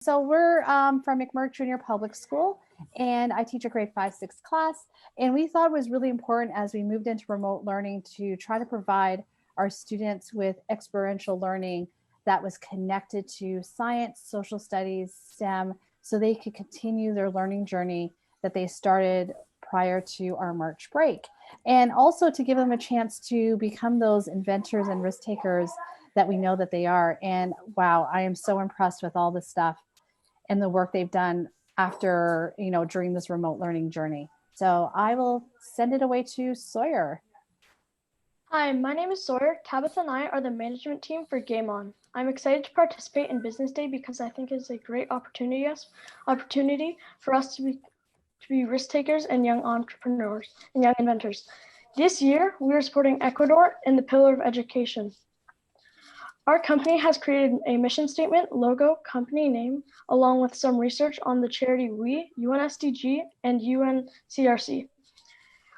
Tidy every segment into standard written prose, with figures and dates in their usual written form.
So we're from McMurray Junior Public School, and I teach a grade 5-6 class. And we thought it was really important as we moved into remote learning to try to provide our students with experiential learning that was connected to science, social studies, STEM, so they could continue their learning journey that they started prior to our March break. And also to give them a chance to become those inventors and risk takers that we know that they are. And wow, I am so impressed with all the stuff and the work they've done after, during this remote learning journey. So I will send it away to Sawyer. Hi, my name is Sawyer. Tabitha and I are the management team for Game On. I'm excited to participate in Business Day because I think it's a great opportunity for us to be risk takers and young entrepreneurs and young inventors. This year, we are supporting Ecuador in the pillar of education. Our company has created a mission statement, logo, company name, along with some research on the charity WE, UN SDG, and UNCRC.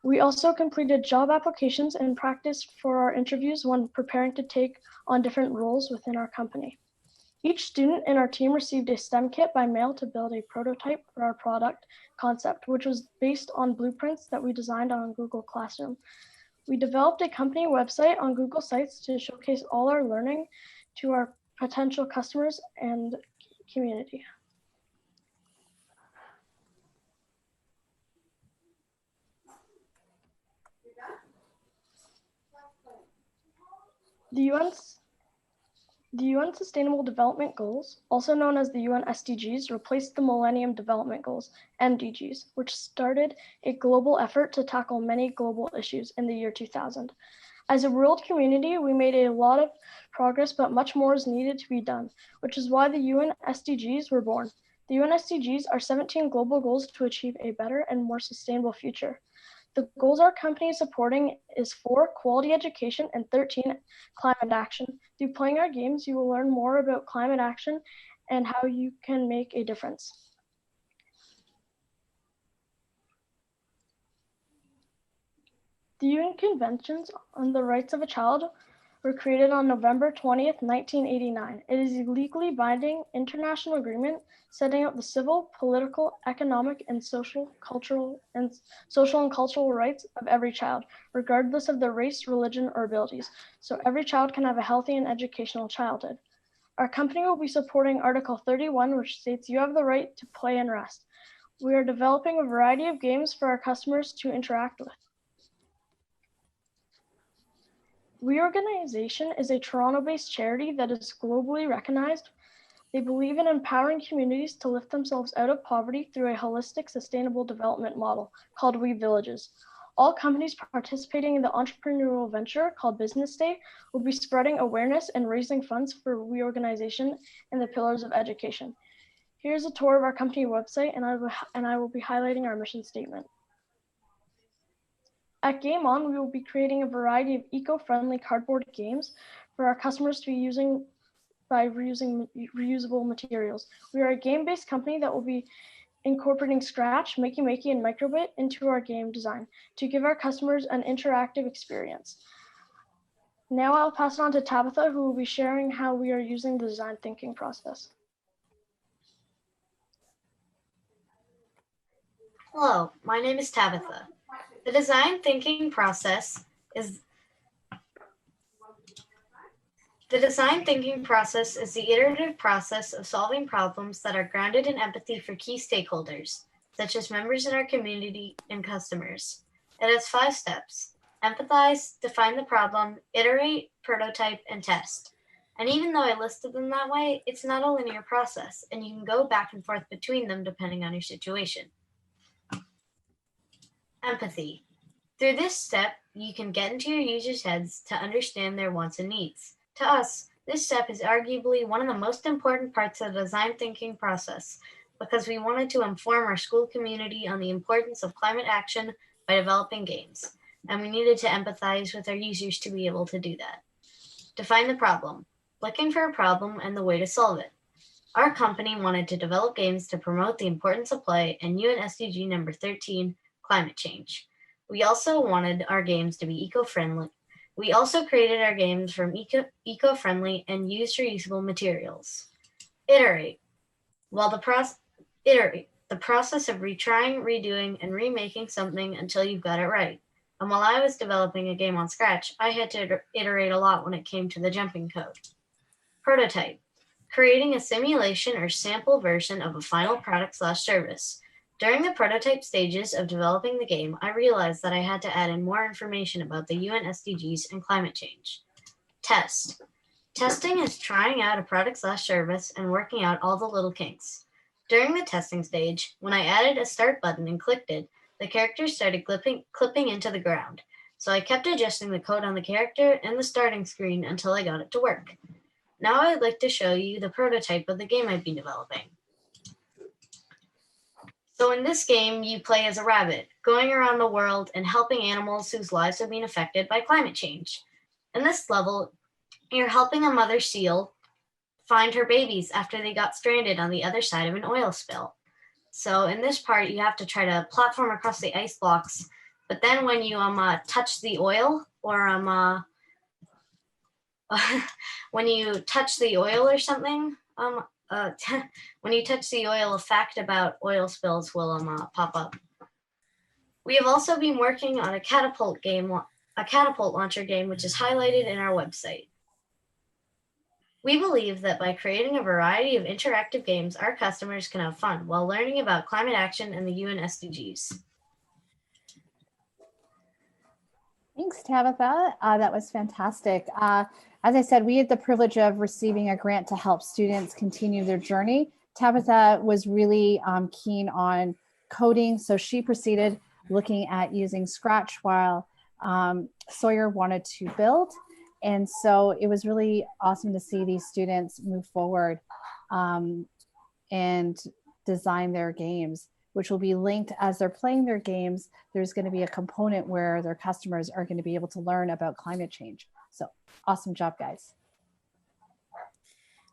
We also completed job applications and practice for our interviews when preparing to take on different roles within our company. Each student in our team received a STEM kit by mail to build a prototype for our product concept, which was based on blueprints that we designed on Google Classroom. We developed a company website on Google Sites to showcase all our learning to our potential customers and community. The UN Sustainable Development Goals, also known as the UN SDGs, replaced the Millennium Development Goals, MDGs, which started a global effort to tackle many global issues in the year 2000. As a world community, we made a lot of progress, but much more is needed to be done, which is why the UN SDGs were born. The UN SDGs are 17 global goals to achieve a better and more sustainable future. The goals our company is supporting is 4, quality education, and 13, climate action. Through playing our games, you will learn more about climate action and how you can make a difference. The UN Conventions on the Rights of a Child were created on November 20th, 1989. It is a legally binding international agreement setting out the civil, political, economic, and social and cultural rights of every child, regardless of their race, religion, or abilities, so every child can have a healthy and educational childhood. Our company will be supporting Article 31, which states you have the right to play and rest. We are developing a variety of games for our customers to interact with. We Organization is a Toronto-based charity that is globally recognized. They believe in empowering communities to lift themselves out of poverty through a holistic, sustainable development model called We Villages. All companies participating in the entrepreneurial venture called Business Day will be spreading awareness and raising funds for We Organization and the pillars of education. Here's a tour of our company website, and I will be highlighting our mission statement. At Game On, we will be creating a variety of eco-friendly cardboard games for our customers to be using by reusing reusable materials. We are a game-based company that will be incorporating Scratch, Makey, and Microbit into our game design to give our customers an interactive experience. Now I'll pass it on to Tabitha, who will be sharing how we are using the design thinking process. Hello, my name is Tabitha. The design thinking process is the iterative process of solving problems that are grounded in empathy for key stakeholders, such as members in our community and customers. It has 5 steps: empathize, define the problem, iterate, prototype, and test. And even though I listed them that way, it's not a linear process, and you can go back and forth between them depending on your situation. Empathy. Through this step, you can get into your users' heads to understand their wants and needs. To us, this step is arguably one of the most important parts of the design thinking process because we wanted to inform our school community on the importance of climate action by developing games, and we needed to empathize with our users to be able to do that. Define the problem. Looking for a problem and the way to solve it. Our company wanted to develop games to promote the importance of play and UN SDG number 13, climate change. We also wanted our games to be eco-friendly. We also created our games from eco-friendly and used reusable materials. Iterate. while the process of retrying, redoing, and remaking something until you've got it right. And while I was developing a game on Scratch, I had to iterate a lot when it came to the jumping code. Prototype. Creating a simulation or sample version of a final product/service. During the prototype stages of developing the game, I realized that I had to add in more information about the UN SDGs and climate change. Test. Testing is trying out a product/service and working out all the little kinks. During the testing stage, when I added a start button and clicked it, the character started clipping into the ground. So I kept adjusting the code on the character and the starting screen until I got it to work. Now I'd like to show you the prototype of the game I've been developing. So in this game, you play as a rabbit, going around the world and helping animals whose lives have been affected by climate change. In this level, you're helping a mother seal find her babies after they got stranded on the other side of an oil spill. So in this part, you have to try to platform across the ice blocks, but then when you touch the oil or when you touch the oil or something, when you touch the oil, a fact about oil spills will pop up. We have also been working on a catapult launcher game, which is highlighted in our website. We believe that by creating a variety of interactive games, our customers can have fun while learning about climate action and the UN SDGs. Thanks, Tabitha. That was fantastic. As I said, we had the privilege of receiving a grant to help students continue their journey. Tabitha was really keen on coding, so she proceeded looking at using Scratch while Sawyer wanted to build. And so it was really awesome to see these students move forward and design their games, which will be linked as they're playing their games. There's going to be a component where their customers are going to be able to learn about climate change. So awesome job, guys.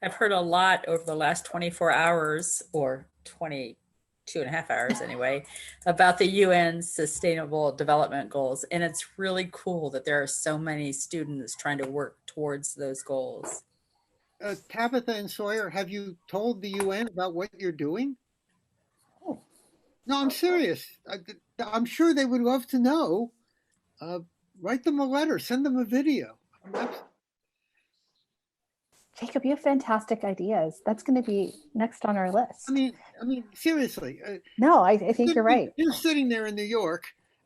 I've heard a lot over the last 24 hours, or 22 and a half hours anyway, about the UN Sustainable Development Goals. And it's really cool that there are so many students trying to work towards those goals. Tabitha and Sawyer, have you told the UN about what you're doing? Oh. No, I'm serious. I'm sure they would love to know. Write them a letter, send them a video. Jacob, you have fantastic ideas. That's going to be next on our list. I mean, seriously. No, I think you're right. You're sitting there in New York,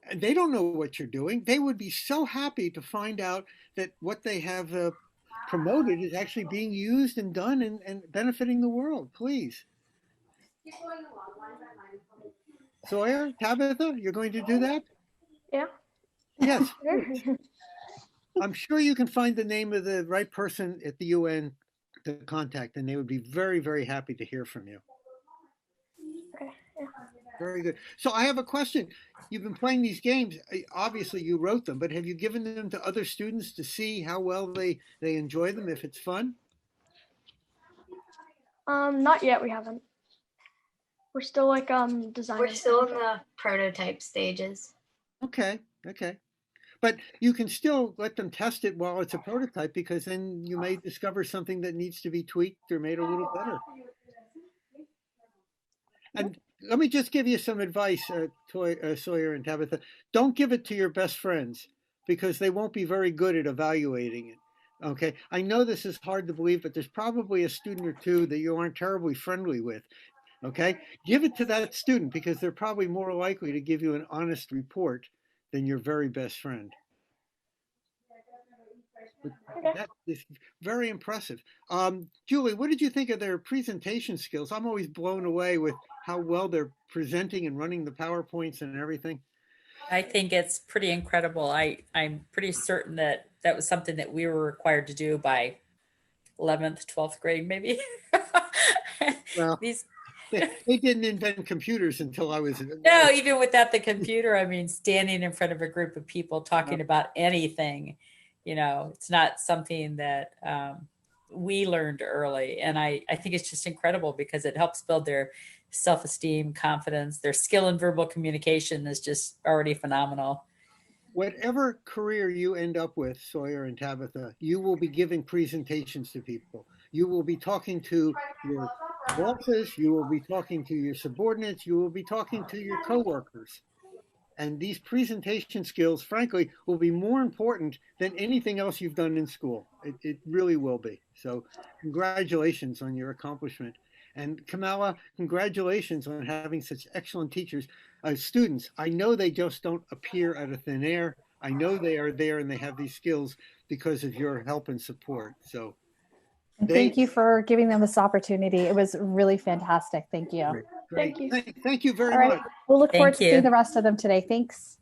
and they don't know what you're doing. They would be so happy to find out that what they have promoted is actually being used and done and benefiting the world. Please. Sawyer, Tabitha, you're going to do that? Yeah. Yes. I'm sure you can find the name of the right person at the UN to contact, and they would be very, very happy to hear from you. Okay. Yeah. Very good. So I have a question. You've been playing these games. Obviously, you wrote them, but have you given them to other students to see how well they enjoy them, if it's fun? Not yet. We haven't. We're still like designing. We're still in the prototype stages. Okay. But you can still let them test it while it's a prototype, because then you may discover something that needs to be tweaked or made a little better. And let me just give you some advice, Sawyer and Tabitha. Don't give it to your best friends, because they won't be very good at evaluating it. Okay, I know this is hard to believe, but there's probably a student or two that you aren't terribly friendly with. Okay, give it to that student, because they're probably more likely to give you an honest report than your very best friend. That is very impressive. Julie, what did you think of their presentation skills? I'm always blown away with how well they're presenting and running the PowerPoints and everything. I think it's pretty incredible. I'm pretty certain that that was something that we were required to do by 11th, 12th grade, maybe. Well, they didn't invent computers until I was... No, even without the computer, I mean, standing in front of a group of people talking about anything, it's not something that we learned early. And I think it's just incredible, because it helps build their self-esteem, confidence. Their skill in verbal communication is just already phenomenal. Whatever career you end up with, Sawyer and Tabitha, you will be giving presentations to people. You will be talking to your bosses, you will be talking to your subordinates, you will be talking to your coworkers. And these presentation skills, frankly, will be more important than anything else you've done in school. It really will be. So congratulations on your accomplishment. And Kamala, congratulations on having such excellent teachers. Students, I know they just don't appear out of thin air. I know they are there and they have these skills because of your help and support. So And thank you for giving them this opportunity. It was really fantastic. Thank you. Great. Thank you. Thank you very All right. much. We'll look forward Thank to you. seeing the rest of them today. Thanks.